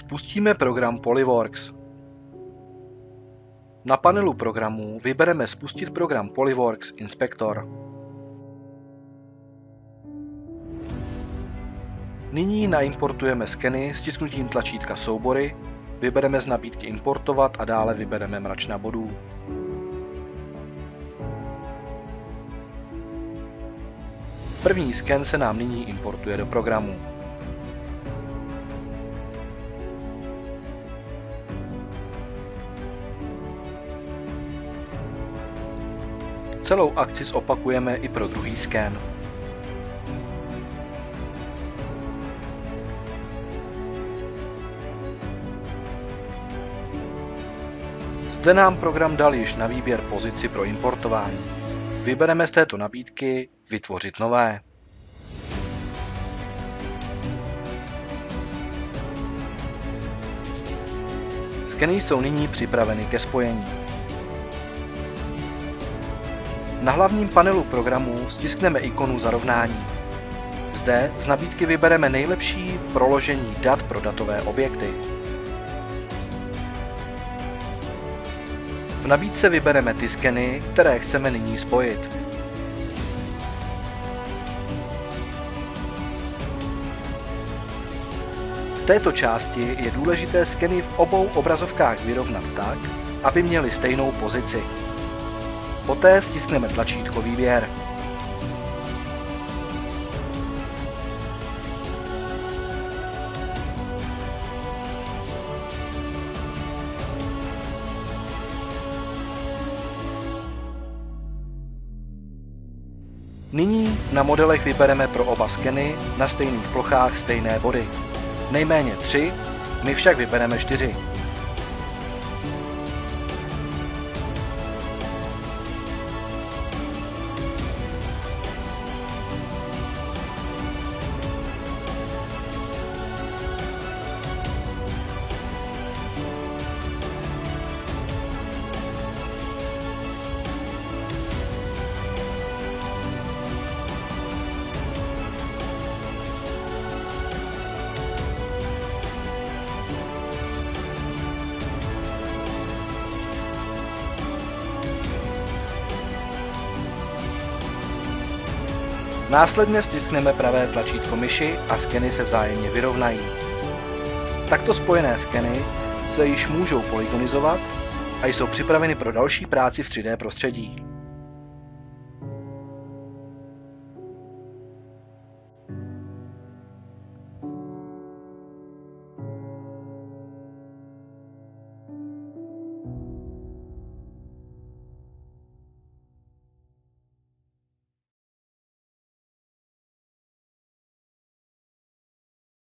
Spustíme program Polyworks. Na panelu programů vybereme Spustit program Polyworks Inspector. Nyní naimportujeme skeny stisknutím tlačítka Soubory, vybereme z nabídky Importovat a dále vybereme Mračna bodů. První sken se nám nyní importuje do programu. Celou akci zopakujeme i pro druhý sken. Zde nám program dal již na výběr pozici pro importování. Vybereme z této nabídky Vytvořit nové. Skeny jsou nyní připraveny ke spojení. Na hlavním panelu programu stiskneme ikonu Zarovnání. Zde z nabídky vybereme nejlepší proložení dat pro datové objekty. V nabídce vybereme ty skeny, které chceme nyní spojit. V této části je důležité skeny v obou obrazovkách vyrovnat tak, aby měly stejnou pozici. Poté stiskneme tlačítko Výběr. Nyní na modelech vybereme pro oba skeny na stejných plochách stejné body. Nejméně 3, my však vybereme 4. Následně stiskneme pravé tlačítko myši a skeny se vzájemně vyrovnají. Takto spojené skeny se již můžou polygonizovat a jsou připraveny pro další práci v 3D prostředí.